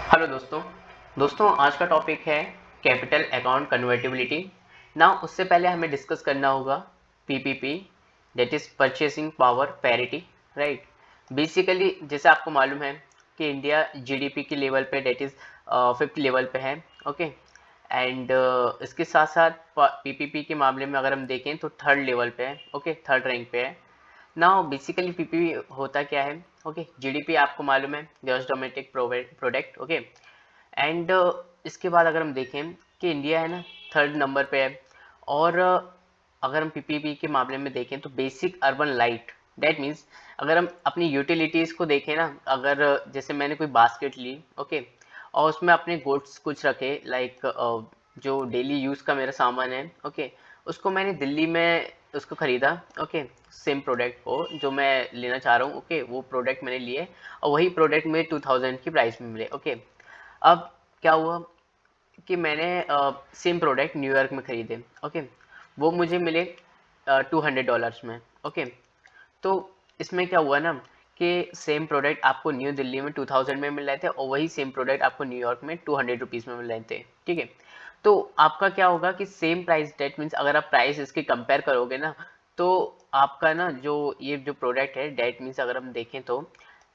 Hello दोस्तों आज का टॉपिक है कैपिटल अकाउंट कन्वर्टिबिलिटी। ना उससे पहले हमें डिस्कस करना होगा PPP, that is purchasing power parity, right. Basically जैसे आपको मालूम है कि इंडिया जीडीपी के लेवल पे दैट इज 5th लेवल पे है, ओके। एंड इसके साथ साथ पीपीपी के मामले में अगर हम देखें तो 3rd लेवल पे है, ओके, 3rd रैंक पे है। नाउ बेसिकली पीपीपी होता क्या है, ओके। जीडीपी आपको मालूम है, gross domestic product, okay. And इसके बाद अगर हम देखें कि इंडिया है ना 3rd नंबर पे है। और अगर हम पीपीपी के मामले में देखें तो basic urban light, that means अगर हम अपनी यूटिलिटीज़ को देखें ना, अगर जैसे मैंने कोई बास्केट ली, ओके, और उसमें अपने गुड्स कुछ रखे, लाइक जो डेली यूज़ का मेरा सामान है, ओके, उसको मैंने दिल्ली में उसको ख़रीदा, ओके, सेम प्रोडक्ट को जो मैं लेना चाह रहा हूँ, ओके, वो प्रोडक्ट मैंने लिए और वही प्रोडक्ट मुझे 2000 की प्राइस में मिले, ओके। अब क्या हुआ कि मैंने सेम प्रोडक्ट न्यूयॉर्क में ख़रीदे, ओके, वो मुझे मिले $200 में, ओके। तो इसमें क्या हुआ ना कि सेम प्रोडक्ट आपको न्यू दिल्ली में 2000 में मिल रहे थे और वही सेम प्रोडक्ट आपको न्यूयॉर्क में 200 रुपीज़ में मिल रहे थे, ठीक है। तो आपका क्या होगा कि सेम प्राइस, डेट मीन्स अगर आप प्राइस इसके कंपेयर करोगे ना, तो आपका ना जो ये जो प्रोडक्ट है, डेट मीन्स अगर हम देखें तो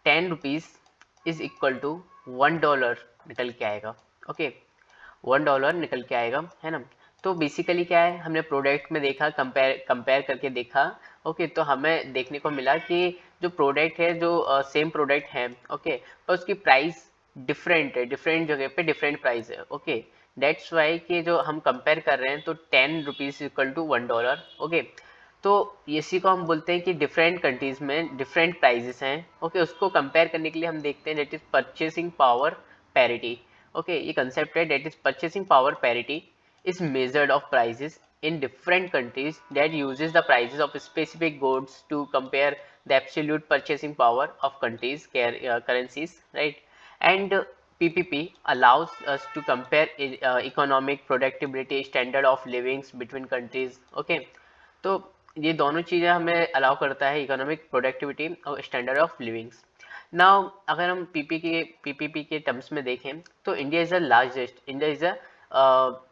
10 रुपीज़ इज इक्वल टू $1 निकल के आएगा, ओके। $1 निकल के आएगा, है ना। तो बेसिकली क्या है, हमने प्रोडक्ट में देखा, कंपेयर कंपेयर करके देखा, ओके। तो हमें देखने को मिला कि जो प्रोडक्ट है, जो सेम प्रोडक्ट है, ओके, पर उसकी प्राइस डिफरेंट है, डिफरेंट जगह पे डिफरेंट प्राइस है, ओके। दैट्स वाई कि जो हम कंपेयर कर रहे हैं तो 10 रुपीज़ इक्वल टू $1, ओके। तो इसी को हम बोलते हैं कि डिफरेंट कंट्रीज में डिफरेंट प्राइजेस हैं, ओके। उसको कंपेयर करने के लिए हम देखते हैं that is purchasing power parity, okay. ये कंसेप्ट है, that is purchasing power parity is measured of prices in different countries that uses the prices of specific goods to compare the absolute purchasing power of countries currencies, right. And PPP allows us to compare economic productivity, standard of livings between countries, okay। तो ये दोनों चीज़ें हमें allow करता है, economic productivity और standard of livings. Now अगर हम पीपीपी के टर्म्स में देखें तो India is a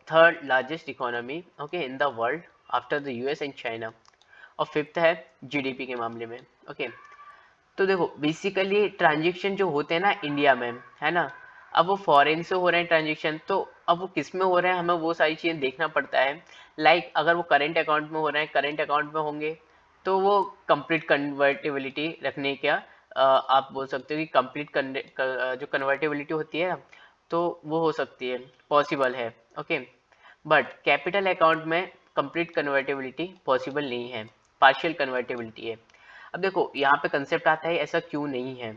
3rd largest economy, okay, in the world after the US and China. और 5th है जीडीपी के मामले में, ओके। तो देखो बेसिकली ट्रांजेक्शन जो होते हैं ना इंडिया में, है ना, अब वो फॉरेन से हो रहे हैं ट्रांजेक्शन, तो अब वो किस में हो रहे हैं हमें वो सारी चीज़ें देखना पड़ता है। लाइक अगर वो करेंट अकाउंट में हो रहे हैं, करेंट अकाउंट में होंगे तो वो कंप्लीट कन्वर्टिबिलिटी रखने का आप बोल सकते हो कि कंप्लीट जो कन्वर्टिबिलिटी होती है तो वो हो सकती है, पॉसिबल है, ओके। बट कैपिटल अकाउंट में कंप्लीट कन्वर्टिबिलिटी पॉसिबल नहीं है, पार्शियल कन्वर्टिबिलिटी है। अब देखो यहाँ पे कंसेप्ट आता है ऐसा क्यों नहीं है।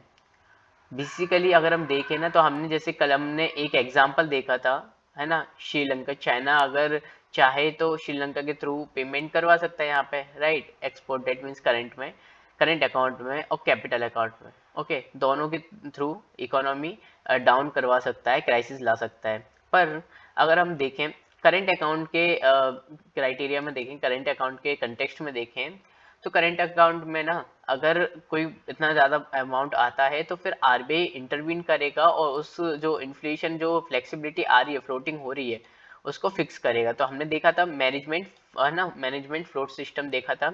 बेसिकली अगर हम देखें ना तो हमने जैसे कल हमने एक एग्जांपल देखा था, है ना, श्रीलंका, चाइना अगर चाहे तो श्रीलंका के थ्रू पेमेंट करवा सकता है यहाँ पे, right. Export, that means current में, करंट अकाउंट में और कैपिटल अकाउंट में, ओके, दोनों के थ्रू इकोनॉमी डाउन करवा सकता है, क्राइसिस ला सकता है। पर अगर हम देखें करंट अकाउंट के क्राइटेरिया में देखें, करंट अकाउंट के कंटेक्स्ट में देखें, तो करंट अकाउंट में ना अगर कोई इतना ज़्यादा अमाउंट आता है तो फिर आरबीआई इंटरवीन करेगा और उस जो इन्फ्लेशन, जो फ्लेक्सिबिलिटी आ रही है, फ्लोटिंग हो रही है, उसको फिक्स करेगा। तो हमने देखा था मैनेजमेंट, है ना, मैनेजमेंट फ्लोट सिस्टम देखा था।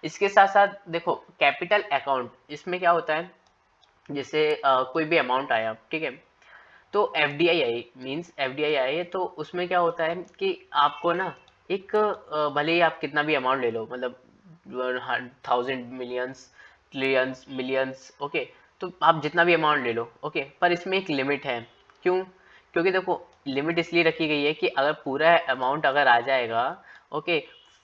इसके साथ साथ देखो कैपिटल अकाउंट, इसमें क्या होता है, जैसे कोई भी अमाउंट आया, ठीक है, तो एफडीआई आई, मीन्स एफडीआई आई है, तो उसमें क्या होता है कि आपको ना एक भले ही आप कितना भी अमाउंट ले लो, मतलब 1000 मिलियंस, ट्रिलियंस, मिलियंस, ओके, तो आप जितना भी अमाउंट ले लो, ओके, पर इसमें एक लिमिट है। क्यों? क्योंकि देखो लिमिट इसलिए रखी गई है कि अगर पूरा अमाउंट अगर आ जाएगा, ओके,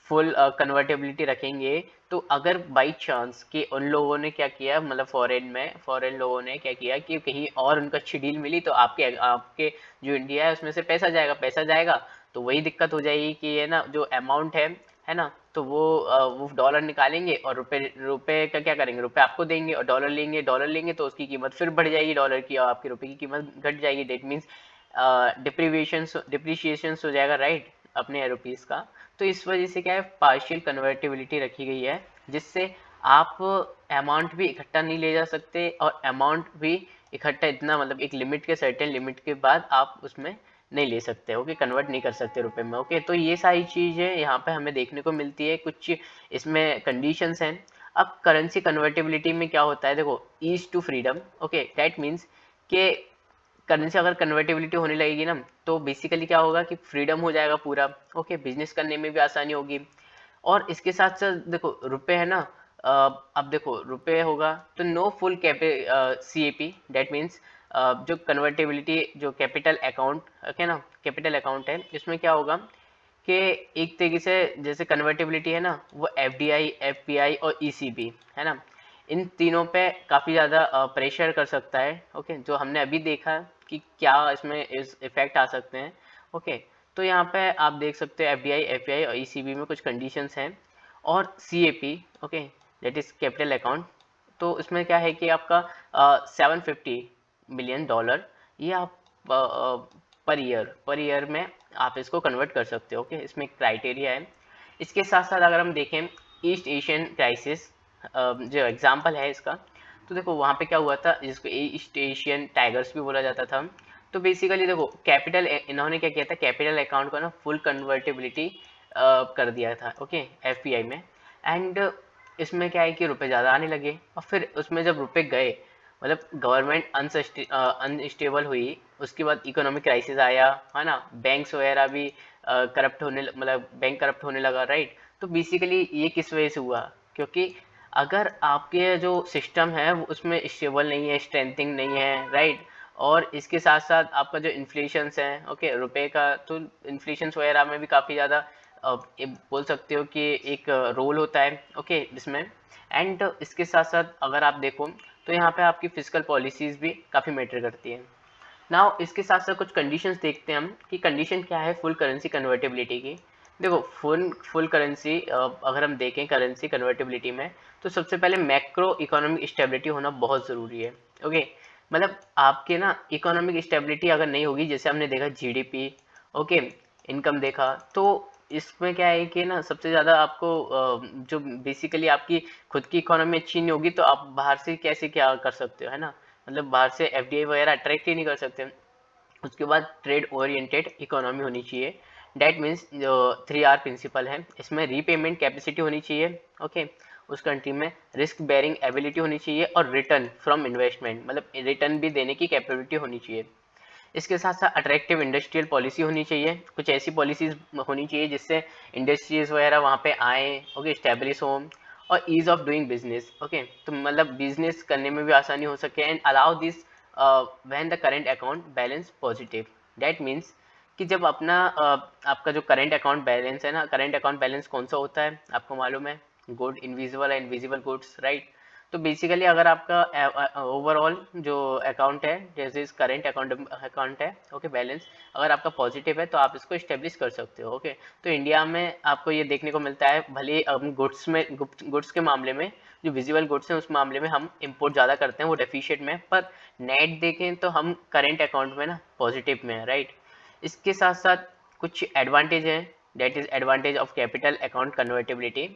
फुल कन्वर्टेबिलिटी रखेंगे, तो अगर बाई चांस कि उन लोगों ने क्या किया, मतलब फॉरेन लोगों ने क्या किया कि कहीं और उनको अच्छी डील मिली, तो आपके आपके जो इंडिया है उसमें से पैसा जाएगा, तो वही दिक्कत हो जाएगी कि ये ना जो अमाउंट है ना, तो वो डॉलर निकालेंगे और रुपए रुपए का क्या करेंगे, रुपए आपको देंगे और डॉलर लेंगे तो उसकी कीमत फिर बढ़ जाएगी डॉलर की और आपके रुपए की कीमत घट जाएगी। डेट मीन्स डिप्रिशिएशन हो जाएगा, राइट, अपने रुपीज़ का। तो इस वजह से क्या है, पार्शियल कन्वर्टिबिलिटी रखी गई है, जिससे आप अमाउंट भी इकट्ठा नहीं ले जा सकते और अमाउंट भी इकट्ठा इतना, मतलब एक लिमिट के, सर्टेन लिमिट के बाद आप उसमें नहीं ले सकते, ओके, कन्वर्ट नहीं कर सकते रुपए में, ओके। तो ये सारी चीज़ें यहाँ पे हमें देखने को मिलती है, कुछ इसमें कंडीशंस हैं। अब करेंसी कन्वर्टेबिलिटी में क्या होता है, देखो, ease to freedom, okay, that means कि करेंसी अगर कन्वर्टेबिलिटी होने लगेगी ना, तो बेसिकली क्या होगा कि फ्रीडम हो जाएगा पूरा, ओके, बिजनेस करने में भी आसानी होगी। और इसके साथ साथ देखो रुपए है ना, अब देखो रुपए होगा तो नो फुल कैपे CAP, डेट मीन्स जो कन्वर्टेबिलिटी, जो कैपिटल अकाउंट, ओके ना, कैपिटल अकाउंट है, इसमें क्या होगा कि एक तरीके से जैसे कन्वर्टेबिलिटी है ना, वो FDI, FPI और ECB है ना, इन तीनों पे काफ़ी ज़्यादा प्रेशर कर सकता है, ओके, जो हमने अभी देखा कि क्या इसमें इस इफेक्ट आ सकते हैं, ओके। तो यहाँ पे आप देख सकते हो FDI, FPI और ECB में कुछ कंडीशंस हैं, और CAP, okay, that is capital account. तो इसमें क्या है कि आपका $750 million, ये आप पर ईयर में आप इसको कन्वर्ट कर सकते हो, ओके, इसमें क्राइटेरिया है। इसके साथ साथ अगर हम देखें ईस्ट एशियन क्राइसिस, जो एग्जांपल है इसका, तो देखो वहाँ पे क्या हुआ था, जिसको ईस्ट एशियन टाइगर्स भी बोला जाता था। तो बेसिकली देखो कैपिटल, इन्होंने क्या किया था, कैपिटल अकाउंट को ना फुल कन्वर्टेबिलिटी कर दिया था, ओके, FPI में। एंड इसमें क्या है कि रुपए ज़्यादा आने लगे, और फिर उसमें जब रुपए गए, मतलब गवर्नमेंट अनस्टेबल हुई, उसके बाद इकोनॉमिक क्राइसिस आया, है ना, बैंक्स वगैरह भी करप्ट होने, मतलब बैंक करप्ट होने लगा, राइट। तो बेसिकली ये किस वजह से हुआ, क्योंकि अगर आपके जो सिस्टम है वो उसमें स्टेबल नहीं है, स्ट्रेंथिंग नहीं है, राइट। और इसके साथ साथ आपका जो इन्फ्लेशंस है, ओके, रुपए का, तो इन्फ्लेशंस वगैरह में भी काफ़ी ज़्यादा ये बोल सकते हो कि एक रोल होता है, ओके, इसमें। एंड इसके साथ साथ अगर आप देखो तो यहाँ पे आपकी फिजिकल पॉलिसीज़ भी काफ़ी मैटर करती है। नाउ इसके साथ साथ कुछ कंडीशंस देखते हैं हम कि कंडीशन क्या है फुल करेंसी कन्वर्टेबिलिटी की। देखो फुल करेंसी अगर हम देखें करेंसी कन्वर्टेबिलिटी में, तो सबसे पहले मैक्रो इकोनॉमिक स्टेबिलिटी होना बहुत ज़रूरी है, ओके। मतलब आपके ना इकोनॉमिक स्टेबिलिटी अगर नहीं होगी, जैसे हमने देखा GDP, ओके, इनकम देखा, तो इसमें क्या है कि ना सबसे ज़्यादा आपको जो बेसिकली आपकी खुद की इकोनॉमी अच्छी नहीं होगी, तो आप बाहर से कैसे क्या कर सकते हो, है ना, मतलब बाहर से FDI वगैरह अट्रैक्ट ही नहीं कर सकते। उसके बाद ट्रेड ओरिएंटेड इकोनॉमी होनी चाहिए, डैट मीन्स जो 3R प्रिंसिपल है, इसमें रीपेमेंट कैपेसिटी होनी चाहिए, ओके, उस कंट्री में रिस्क बेयरिंग एबिलिटी होनी चाहिए, और रिटर्न फ्रॉम इन्वेस्टमेंट, मतलब रिटर्न भी देने की कैपेबिलिटी होनी चाहिए। इसके साथ साथ अट्रैक्टिव इंडस्ट्रियल पॉलिसी होनी चाहिए, कुछ ऐसी पॉलिसीज होनी चाहिए जिससे इंडस्ट्रीज वगैरह वहाँ पे आए, ओके, स्टैब्लिश हों, और ease of doing business, okay, तो मतलब बिजनेस करने में भी आसानी हो सके, and allow this when the current account balance positive, that means कि जब अपना आपका जो करेंट अकाउंट बैलेंस है ना, करेंट अकाउंट बैलेंस कौन सा होता है आपको मालूम है, good, invisible and visible goods, right. तो बेसिकली अगर आपका ओवरऑल जो अकाउंट है, जैसे इस करेंट अकाउंट है, ओके, बैलेंस अगर आपका पॉजिटिव है तो आप इसको इस्टेब्लिश कर सकते हो, ओके। तो इंडिया में आपको ये देखने को मिलता है, भले गुड्स में, गुड्स के मामले में जो विजिबल गुड्स हैं उस मामले में हम इंपोर्ट ज़्यादा करते हैं, वो डेफिशिएट में, पर नेट देखें तो हम करेंट अकाउंट में ना पॉजिटिव में है, राइट। इसके साथ साथ कुछ एडवांटेज हैं, that is advantage of capital account convertibility.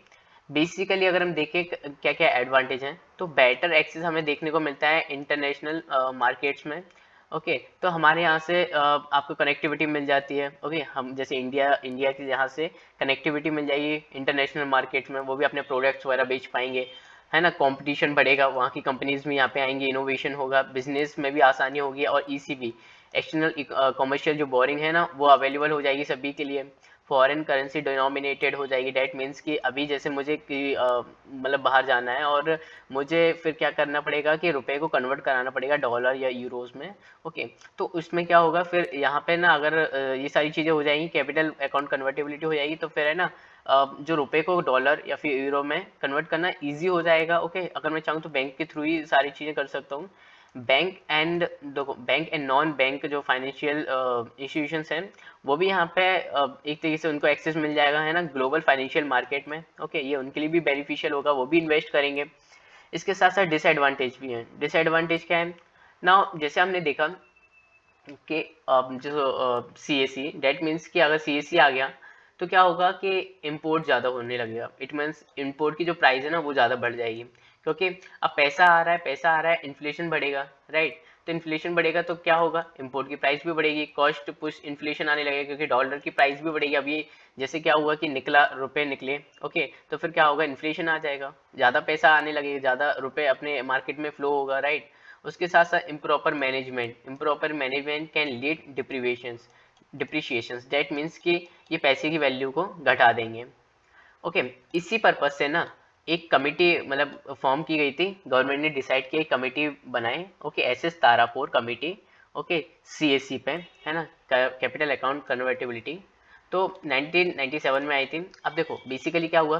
Basically अगर हम देखें क्या क्या एडवांटेज हैं, तो बेटर एक्सेस हमें देखने को मिलता है इंटरनेशनल मार्केट्स में, ओके। तो हमारे यहाँ से आपको कनेक्टिविटी मिल जाती है, ओके, हम जैसे इंडिया के यहाँ से कनेक्टिविटी मिल जाएगी इंटरनेशनल मार्केट्स में, वो भी अपने प्रोडक्ट्स वगैरह बेच पाएंगे, है ना, कंपटीशन बढ़ेगा, वहाँ की कंपनीज भी यहाँ पे आएंगी, इनोवेशन होगा, बिजनेस में भी आसानी होगी, और ECB एक्सटर्नल कमर्शियल जो बोरिंग है ना वो अवेलेबल हो जाएगी सभी के लिए, फॉरेन करेंसी डिनोमिनेटेड हो जाएगी, डैट मीन्स कि अभी जैसे मुझे कि मतलब बाहर जाना है, और मुझे फिर क्या करना पड़ेगा कि रुपए को कन्वर्ट कराना पड़ेगा डॉलर या यूरोज में, ओके। तो उसमें क्या होगा फिर यहाँ पे ना, अगर ये सारी चीज़ें हो जाएंगी, कैपिटल अकाउंट कन्वर्टेबिलिटी हो जाएगी, तो फिर है ना जो रुपए को डॉलर या फिर यूरो में कन्वर्ट करना ईजी हो जाएगा, ओके। अगर मैं चाहूँ तो बैंक के थ्रू ही सारी चीज़ें कर सकता हूँ। बैंक एंड नॉन बैंक जो फाइनेंशियल इंस्टीट्यूशंस हैं, वो भी यहाँ पे एक तरीके से उनको एक्सेस मिल जाएगा, है ना, ग्लोबल फाइनेंशियल मार्केट में, ओके। ये उनके लिए भी बेनिफिशियल होगा, वो भी इन्वेस्ट करेंगे। इसके साथ साथ डिसएडवांटेज भी हैं। डिसएडवांटेज क्या है ना, जैसे हमने देखा कि जो CAC, डेट मीन्स कि अगर CAC आ गया तो क्या होगा कि इंपोर्ट ज़्यादा होने लगेगा, इट मीन्स इंपोर्ट की जो प्राइस है ना वो ज़्यादा बढ़ जाएगी, क्योंकि अब पैसा आ रहा है, इन्फ्लेशन बढ़ेगा, राइट। तो इन्फ्लेशन बढ़ेगा तो क्या होगा, इंपोर्ट की प्राइस भी बढ़ेगी, कॉस्ट पुश इन्फ्लेशन आने लगेगा क्योंकि डॉलर की प्राइस भी बढ़ेगी। अब ये जैसे क्या हुआ कि निकला, रुपए निकले, ओके, तो फिर क्या होगा, इन्फ्लेशन आ जाएगा, ज़्यादा पैसा आने लगेगा, ज़्यादा रुपए अपने मार्केट में फ्लो होगा, राइट। उसके साथ साथ improper management can lead depreciations, that means कि ये पैसे की वैल्यू को घटा देंगे। ओके, इसी पर्पज से ना एक कमिटी मतलब फॉर्म की गई थी, गवर्नमेंट ने डिसाइड किया एक कमिटी बनाए, okay, SS Tarapore committee, okay, CAC पे, है ना, कैपिटल अकाउंट कन्वर्टेबिलिटी, तो 1997 में आई थी। अब देखो बेसिकली क्या हुआ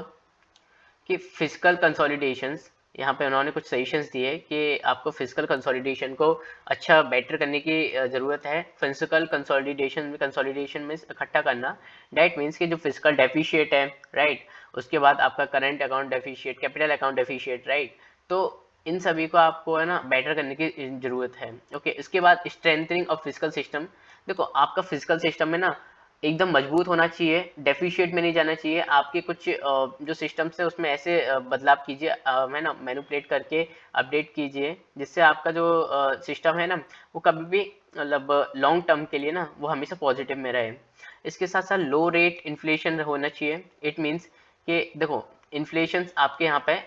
कि फिजिकल कंसोलिडेशंस, यहाँ पे उन्होंने कुछ सजेशंस दिए कि आपको फिजिकल कंसोलिडेशन को अच्छा बेटर करने की ज़रूरत है। फिजिकल कंसोलिडेशन में इकट्ठा करना, डैट मीन्स कि जो फिजिकल डेफिशिएट है, राइट, उसके बाद आपका current account deficit, capital account deficit, right, तो इन सभी को आपको है ना बेटर करने की ज़रूरत है। ओके, इसके बाद स्ट्रेंथनिंग ऑफ फिजिकल सिस्टम। देखो आपका फिजिकल सिस्टम में ना एकदम मजबूत होना चाहिए, डेफिशिएट में नहीं जाना चाहिए। आपके कुछ जो सिस्टम्स है उसमें ऐसे बदलाव कीजिए, है ना, मैनिपुलेट करके अपडेट कीजिए, जिससे आपका जो सिस्टम है ना वो कभी भी मतलब लॉन्ग टर्म के लिए ना वो हमेशा पॉजिटिव में रहे। इसके साथ साथ लो रेट इन्फ्लेशन होना चाहिए। इट मीन्स कि देखो इन्फ्लेशन आपके यहाँ पे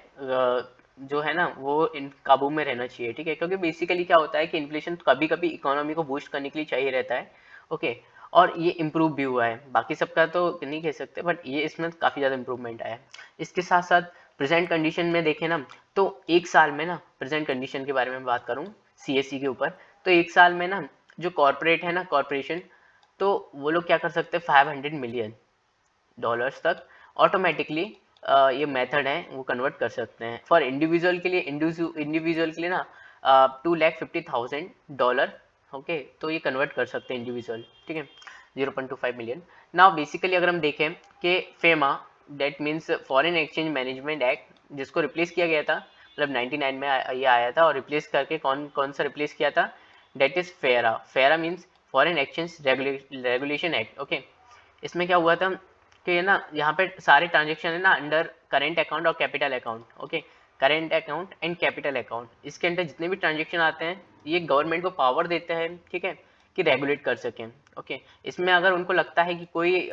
जो है ना वो इन काबू में रहना चाहिए, ठीक है, क्योंकि बेसिकली क्या होता है कि इन्फ्लेशन कभी कभी इकोनॉमी को बूस्ट करने के लिए चाहिए रहता है, ओके, और ये इम्प्रूव भी हुआ है, बाकी सबका तो नहीं कह सकते, बट ये इसमें काफ़ी ज़्यादा इम्प्रूवमेंट आया है। इसके साथ साथ प्रेजेंट कंडीशन में देखें ना तो एक साल में ना, प्रेजेंट कंडीशन के बारे में बात करूँ सीएससी के ऊपर, तो एक साल में ना जो कॉरपोरेट है ना, कॉरपोरेशन, तो वो लोग क्या कर सकते हैं, $500 मिलियन तक ऑटोमेटिकली ये मेथड है वो कन्वर्ट कर सकते हैं। फॉर इंडिविजुअल के लिए, इंडिविजुअल के लिए ना $250,000, ओके, तो ये कन्वर्ट कर सकते हैं इंडिविजुअल, ठीक है, 0.25 मिलियन। नाउ बेसिकली अगर हम देखें कि FEMA, that means foreign exchange management act, जिसको रिप्लेस किया गया था, मतलब 99 में ये आया था, और रिप्लेस करके कौन कौन सा रिप्लेस किया था, डेट इज फेरा। फेरा means foreign exchange regulation act, okay. इसमें क्या हुआ था कि ना यहाँ पे सारे ट्रांजेक्शन है ना अंडर करेंट अकाउंट और capital account, okay, current account and capital account, इसके अंदर जितने भी ट्रांजेक्शन आते हैं ये गवर्नमेंट को पावर देते हैं, ठीक है, कि रेगुलेट कर सकें, ओके। इसमें अगर उनको लगता है कि कोई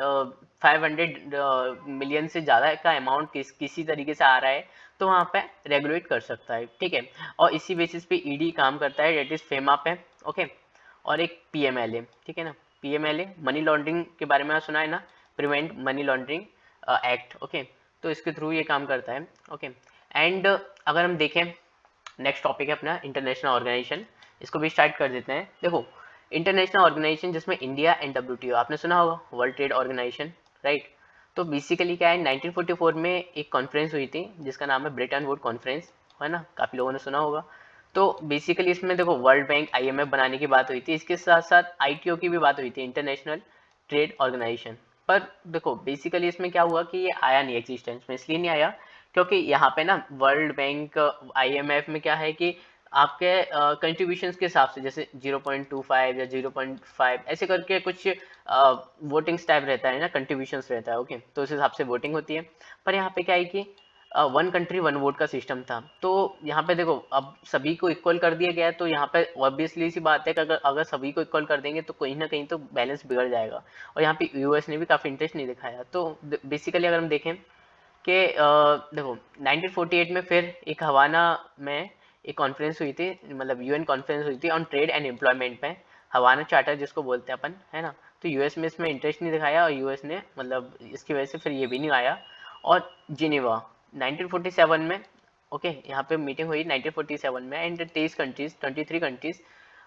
500 मिलियन से ज़्यादा का अमाउंट किसी तरीके से आ रहा है तो वहाँ पे रेगुलेट कर सकता है, ठीक है, और इसी बेसिस पे ईडी काम करता है, डेट इज़ फेमा पे, ओके। और एक पीएमएलए, ठीक है ना, पीएमएलए मनी लॉन्ड्रिंग के बारे में सुना है ना, prevent money laundering act, okay, तो इसके थ्रू ये काम करता है, ओके। एंड अगर हम देखें नेक्स्ट टॉपिक है अपना इंटरनेशनल ऑर्गेनाइजेशन, इसको भी स्टार्ट कर देते हैं। देखो इंटरनेशनल ऑर्गेनाइजेशन जिसमें इंडिया एंड डब्ल्यूटीओ, आपने सुना होगा, वर्ल्ड ट्रेड ऑर्गेनाइजेशन, राइट, तो बेसिकली क्या है, 1944 में एक कॉन्फ्रेंस हुई थी जिसका नाम है ब्रेटन वुड कॉन्फ्रेंस, है ना, काफ़ी लोगों ने सुना होगा। तो बेसिकली इसमें देखो वर्ल्ड बैंक, आईएमएफ बनाने की बात हुई थी, इसके साथ साथ आईटीओ की भी बात हुई थी, इंटरनेशनल ट्रेड ऑर्गेनाइजेशन। पर देखो बेसिकली इसमें क्या हुआ कि ये आया नहीं एग्जिस्टेंस में, इसलिए नहीं आया क्योंकि यहाँ पे ना वर्ल्ड बैंक, आईएमएफ में क्या है कि आपके कंट्रीब्यूशंस के हिसाब से, जैसे 0.25 या 0.5 ऐसे करके कुछ वोटिंग्स टाइप रहता है ना, कंट्रीब्यूशंस रहता है, ओके, तो उस हिसाब से वोटिंग होती है। पर यहाँ पे क्या है कि वन कंट्री वन वोट का सिस्टम था, तो यहाँ पे देखो अब सभी को इक्वल कर दिया गया है, तो यहाँ पे ऑब्वियसली सी बात है कि अगर अगर सभी को इक्वल कर देंगे तो कहीं ना कहीं तो बैलेंस बिगड़ जाएगा, और यहाँ पे यूएस ने भी काफ़ी इंटरेस्ट नहीं दिखाया। तो बेसिकली अगर हम देखें कि देखो 1948 में फिर एक हवाना में एक कॉन्फ्रेंस हुई थी, मतलब यूएन कॉन्फ्रेंस हुई थी ऑन ट्रेड एंड एम्प्लॉयमेंट पे, हवाना चार्टर जिसको बोलते हैं अपन, है ना, तो यूएस में इसमें इंटरेस्ट नहीं दिखाया और यूएस ने मतलब इसकी वजह से फिर ये भी नहीं आया। और जिनेवा 1947 में, ओके, यहाँ पे मीटिंग हुई 1947 में, एंड 23 कंट्रीज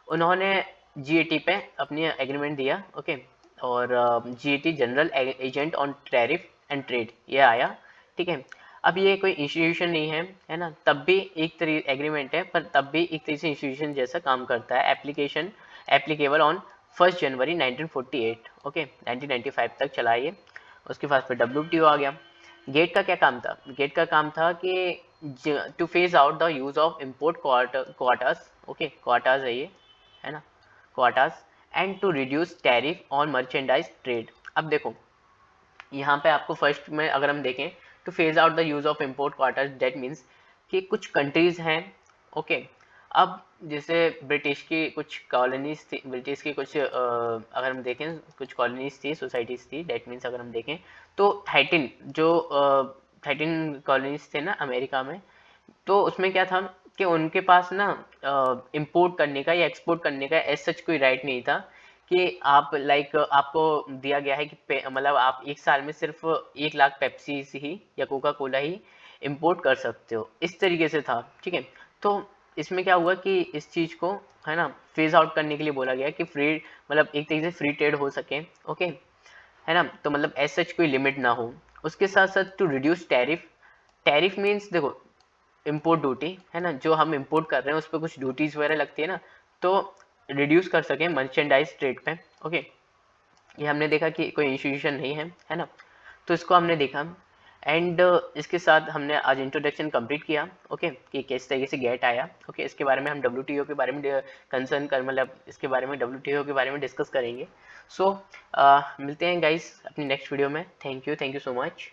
उन्होंने जीएटी पे अपनी एग्रीमेंट दिया, ओके, और GAT general agent on tariff and trade ये आया, ठीक है। अब ये कोई इंस्टीट्यूशन नहीं है, है ना, तब भी एक तरीके एग्रीमेंट है, पर तब भी एक तरीके से इंस्टीट्यूशन जैसा काम करता है। Application applicable on 1 January 1948, okay, 1995 तक चला ये। उसके बाद फिर डब्ल्यूटीओ आ गया। गेट का क्या काम था, गेट का काम था कि to phase out the use of import quotas, okay, quotas है ये, है ना, quotas, and to reduce tariff on merchandise trade. अब देखो यहाँ पे आपको फर्स्ट में अगर हम देखें तो phase out the use of import quarters, that means कि कुछ कंट्रीज हैं, ओके, अब जैसे ब्रिटिश की कुछ कॉलोनीज थी, ब्रिटिश की कुछ अगर हम देखें कुछ कॉलोनीज थी, सोसाइटीज थी, डेट मीन्स अगर हम देखें तो 13 जो 13 कॉलोनीज थे ना अमेरिका में, तो उसमें क्या था कि उनके पास ना इंपोर्ट करने का या एक्सपोर्ट करने का एज सच कोई राइट नहीं था कि आप लाइक आपको दिया गया है कि मतलब आप एक साल में सिर्फ 1 लाख पेप्सी ही या कोका कोला ही इंपोर्ट कर सकते हो, इस तरीके से था। ठीक है, तो इसमें क्या हुआ कि इस चीज़ को है ना फेज आउट करने के लिए बोला गया कि फ्री मतलब एक तरीके से फ्री ट्रेड हो सके। ओके, है ना, तो मतलब एज सच कोई लिमिट ना हो। उसके साथ साथ to reduce tariff, tariff means देखो इम्पोर्ट ड्यूटी है ना, जो हम इम्पोर्ट कर रहे हैं उस पर कुछ ड्यूटीज वगैरह लगती है ना, तो रिड्यूस कर सके मर्चेंडाइज ट्रेड पे। ओके, ये हमने देखा कि कोई इंस्टीट्यूशन नहीं है ना, तो इसको हमने देखा। एंड इसके साथ हमने आज इंट्रोडक्शन कंप्लीट किया। ओके, कि किस तरीके से गेट आया। ओके, इसके बारे में हम डब्ल्यूटीओ के बारे में कंसर्न कर मतलब इसके बारे में डब्ल्यूटीओ के बारे में डिस्कस करेंगे। सो मिलते हैं गाइस अपनी नेक्स्ट वीडियो में। Thank you so much.